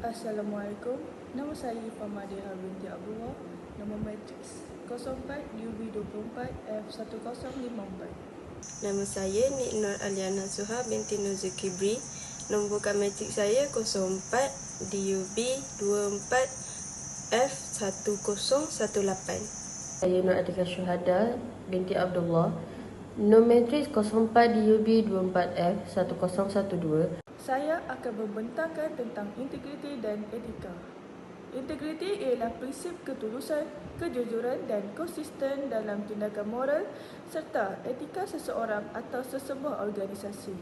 Assalamualaikum. Nama saya Famadia binti Abdullah. Nombor matriks 04 UB24 F1054. Nama saya Nik Nur Aliana Suha binti Nuzul Kibri. Nombor matriks saya 04 DUB 24 F1018. Saya Nur Atika Syuhada binti Abdullah. Nombor matriks 04 DUB 24 F1012. Saya akan membentangkan tentang integriti dan etika. Integriti ialah prinsip ketulusan, kejujuran dan konsisten dalam tindakan moral serta etika seseorang atau sesebuah organisasi.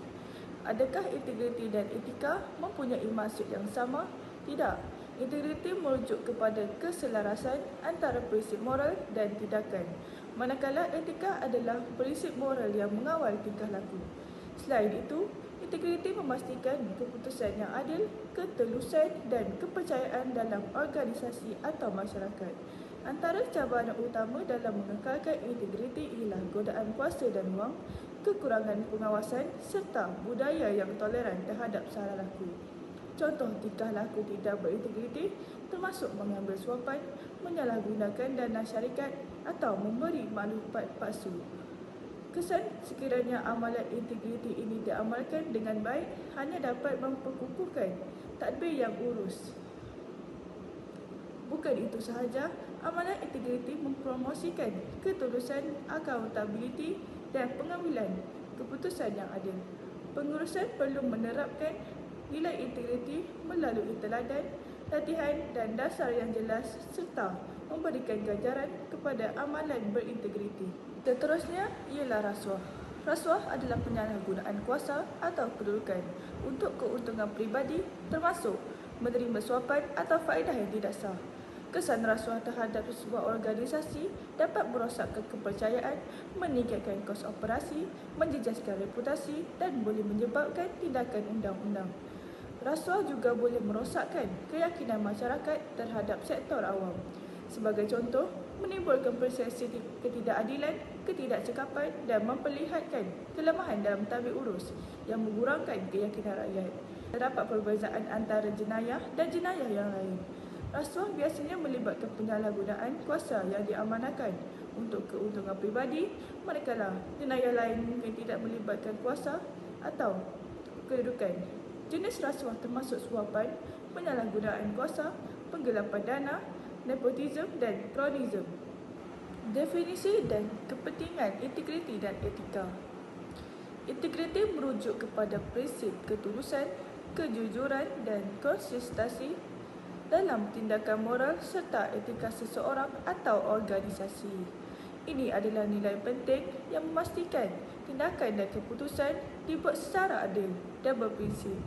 Adakah integriti dan etika mempunyai maksud yang sama? Tidak. Integriti merujuk kepada keselarasan antara prinsip moral dan tindakan, manakala etika adalah prinsip moral yang mengawal tingkah laku. Selain itu, integriti memastikan keputusan yang adil, ketelusan dan kepercayaan dalam organisasi atau masyarakat. Antara cabaran utama dalam mengekalkan integriti ialah godaan kuasa dan wang, kekurangan pengawasan serta budaya yang toleran terhadap salah laku. Contoh tingkah laku tidak berintegriti termasuk mengambil suapan, menyalahgunakan dana syarikat atau memberi maklumat palsu. Kesan sekiranya amalan integriti ini diamalkan dengan baik hanya dapat memperkukuhkan tadbir yang urus. Bukan itu sahaja, amalan integriti mempromosikan ketulusan, accountability dan pengambilan keputusan yang adil. Pengurusan perlu menerapkan nilai integriti melalui teladan, latihan dan dasar yang jelas serta memberikan ganjaran kepada amalan berintegriti. Seterusnya ialah rasuah. Rasuah adalah penyalahgunaan kuasa atau kedudukan untuk keuntungan peribadi termasuk menerima suapan atau faedah yang tidak sah. Kesan rasuah terhadap sebuah organisasi dapat merosakkan kepercayaan, meningkatkan kos operasi, menjejaskan reputasi dan boleh menyebabkan tindakan undang-undang. Rasuah juga boleh merosakkan keyakinan masyarakat terhadap sektor awam. Sebagai contoh, menimbulkan persepsi ketidakadilan, ketidakcekapan dan memperlihatkan kelemahan dalam tadbir urus yang mengurangkan keyakinan rakyat. Terdapat perbezaan antara jenayah dan jenayah yang lain. Rasuah biasanya melibatkan penyalahgunaan kuasa yang diamanahkan untuk keuntungan peribadi, manakala jenayah lain mungkin tidak melibatkan kuasa atau kedudukan. Jenis rasuah termasuk suapan, penyalahgunaan kuasa, penggelapan dana, nepotisme dan kronisme. Definisi dan kepentingan integriti dan etika. Integriti merujuk kepada prinsip ketulusan, kejujuran dan konsistensi dalam tindakan moral serta etika seseorang atau organisasi. Ini adalah nilai penting yang memastikan tindakan dan keputusan dibuat secara adil dan berprinsip.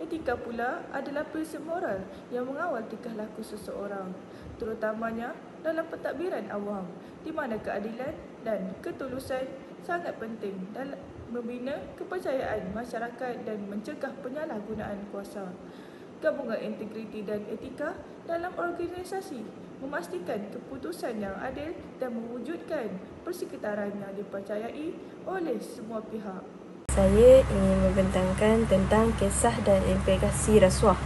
Etika pula adalah prinsip moral yang mengawal tingkah laku seseorang, terutamanya dalam pentadbiran awam, di mana keadilan dan ketulusan sangat penting dalam membina kepercayaan masyarakat dan mencegah penyalahgunaan kuasa. Gabungan integriti dan etika dalam organisasi memastikan keputusan yang adil dan mewujudkan persekitaran yang dipercayai oleh semua pihak. Saya ingin membentangkan tentang kisah dan implikasi rasuah.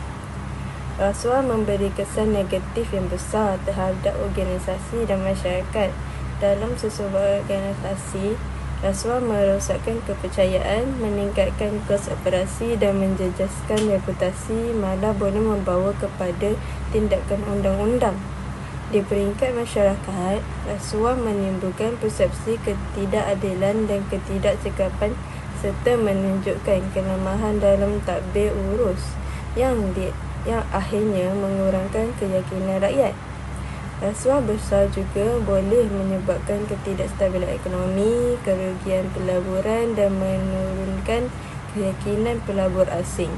Rasuah memberi kesan negatif yang besar terhadap organisasi dan masyarakat. Dalam sesebuah organisasi, rasuah merosakkan kepercayaan, meningkatkan kos operasi dan menjejaskan reputasi, malah boleh membawa kepada tindakan undang-undang. Di peringkat masyarakat, rasuah menimbulkan persepsi ketidakadilan dan ketidakcekapan serta menunjukkan kelemahan dalam tadbir urus yang akhirnya mengurangkan keyakinan rakyat. Rasuah besar juga boleh menyebabkan ketidakstabilan ekonomi, kerugian pelaburan dan menurunkan keyakinan pelabur asing.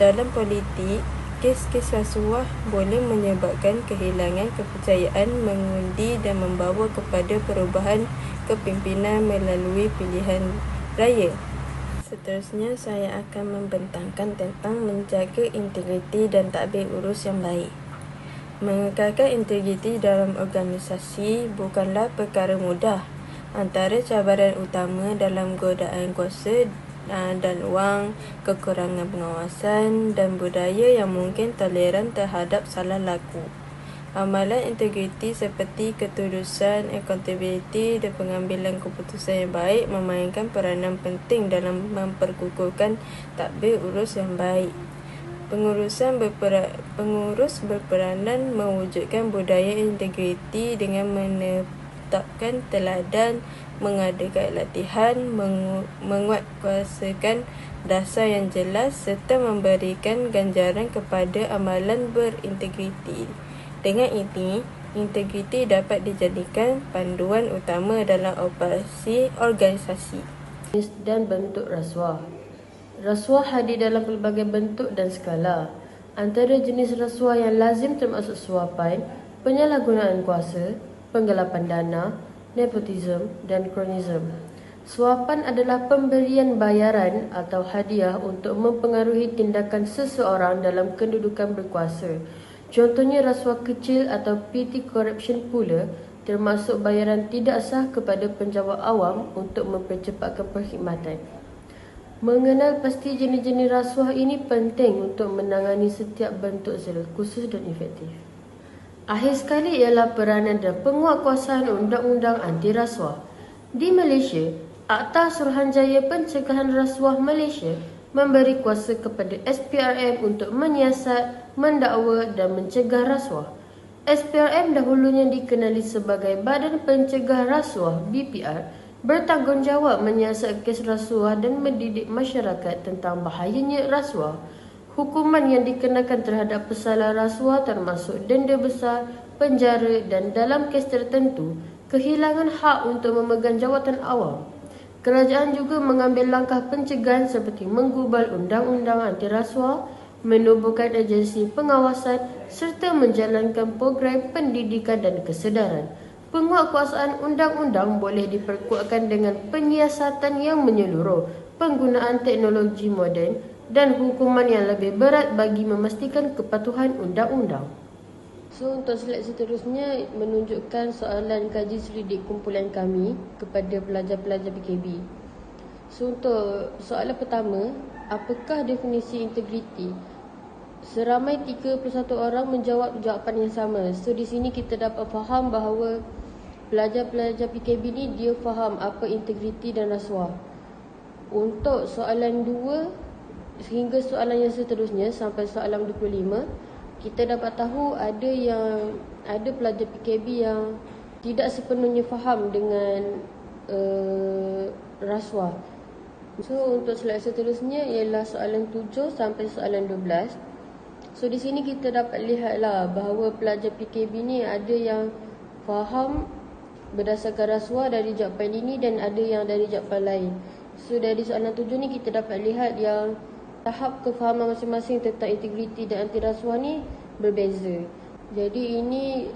Dalam politik, kes-kes rasuah boleh menyebabkan kehilangan kepercayaan mengundi dan membawa kepada perubahan kepimpinan melalui pilihan raya. Seterusnya, saya akan membentangkan tentang menjaga integriti dan tadbir urus yang baik. Mengekalkan integriti dalam organisasi bukanlah perkara mudah. Antara cabaran utama dalam godaan kuasa dan wang, kekurangan pengawasan dan budaya yang mungkin toleran terhadap salah laku. Amalan integriti seperti ketulusan, accountability dan pengambilan keputusan yang baik memainkan peranan penting dalam memperkukuhkan tadbir urus yang baik. Pengurus berperanan mewujudkan budaya integriti dengan menetapkan teladan, mengadakan latihan, menguatkuasakan dasar yang jelas serta memberikan ganjaran kepada amalan berintegriti. Dengan ini, integriti dapat dijadikan panduan utama dalam operasi organisasi. Dan bentuk rasuah. Rasuah hadir dalam pelbagai bentuk dan skala. Antara jenis rasuah yang lazim termasuk suapan, penyalahgunaan kuasa, penggelapan dana, nepotism dan kronisme. Suapan adalah pemberian bayaran atau hadiah untuk mempengaruhi tindakan seseorang dalam kedudukan berkuasa. Contohnya rasuah kecil atau petty corruption pula termasuk bayaran tidak sah kepada penjawat awam untuk mempercepatkan perkhidmatan. Mengenal pasti jenis-jenis rasuah ini penting untuk menangani setiap bentuk secara khusus dan efektif. Akhir sekali ialah peranan dan penguatkuasaan undang-undang anti rasuah. Di Malaysia, Akta Suruhanjaya Pencegahan Rasuah Malaysia memberi kuasa kepada SPRM untuk menyiasat, mendakwa dan mencegah rasuah. SPRM dahulunya dikenali sebagai Badan Pencegah Rasuah BPR, bertanggungjawab menyiasat kes rasuah dan mendidik masyarakat tentang bahayanya rasuah. Hukuman yang dikenakan terhadap pesalah rasuah termasuk denda besar, penjara dan dalam kes tertentu, kehilangan hak untuk memegang jawatan awam. Kerajaan juga mengambil langkah pencegahan seperti menggubal undang-undang anti rasuah, menubuhkan agensi pengawasan serta menjalankan program pendidikan dan kesedaran. Penguatkuasaan undang-undang boleh diperkuatkan dengan penyiasatan yang menyeluruh, penggunaan teknologi moden dan hukuman yang lebih berat bagi memastikan kepatuhan undang-undang. So, untuk slide seterusnya menunjukkan soalan kaji selidik kumpulan kami kepada pelajar-pelajar PKB. So, untuk soalan pertama, apakah definisi integriti? Seramai 31 orang menjawab jawapan yang sama. So, di sini kita dapat faham bahawa pelajar-pelajar PKB ni dia faham apa integriti dan rasuah. Untuk soalan 2 sehingga soalan yang seterusnya sampai soalan 25, kita dapat tahu ada pelajar PKB yang tidak sepenuhnya faham dengan rasuah. So untuk slide seterusnya ialah soalan 7 sampai soalan 12. So di sini kita dapat lihatlah bahawa pelajar PKB ni ada yang faham berdasarkan rasuah dari jawapan ini dan ada yang dari jawapan lain. So dari soalan 7 ni kita dapat lihat yang tahap kefahaman masing-masing tentang integriti dan anti rasuah ni berbeza. Jadi ini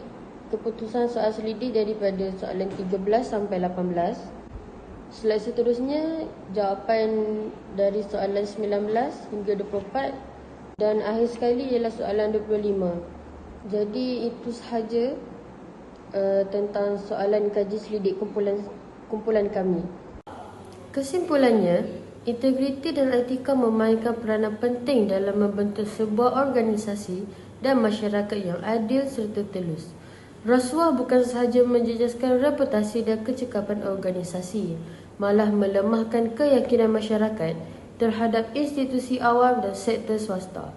keputusan soal selidik daripada soalan 13 sampai 18. Slide seterusnya jawapan dari soalan 19 hingga 24 dan akhir sekali ialah soalan 25. Jadi itu sahaja tentang soalan kaji selidik kumpulan kami. Kesimpulannya, integriti dan etika memainkan peranan penting dalam membentuk sebuah organisasi dan masyarakat yang adil serta telus. Rasuah bukan sahaja menjejaskan reputasi dan kecekapan organisasi, malah melemahkan keyakinan masyarakat terhadap institusi awam dan sektor swasta.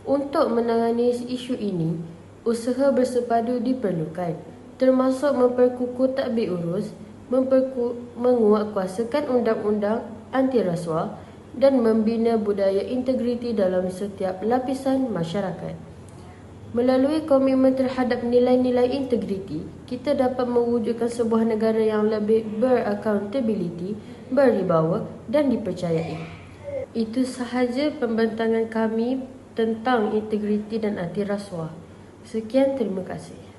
Untuk menangani isu ini, usaha bersepadu diperlukan, termasuk memperkukuh tadbir urus, menguatkuasakan undang-undang anti rasuah dan membina budaya integriti dalam setiap lapisan masyarakat. Melalui komitmen terhadap nilai-nilai integriti, kita dapat mewujudkan sebuah negara yang lebih beraccountability, berwibawa dan dipercayai. Itu sahaja pembentangan kami tentang integriti dan anti rasuah. Sekian, terima kasih.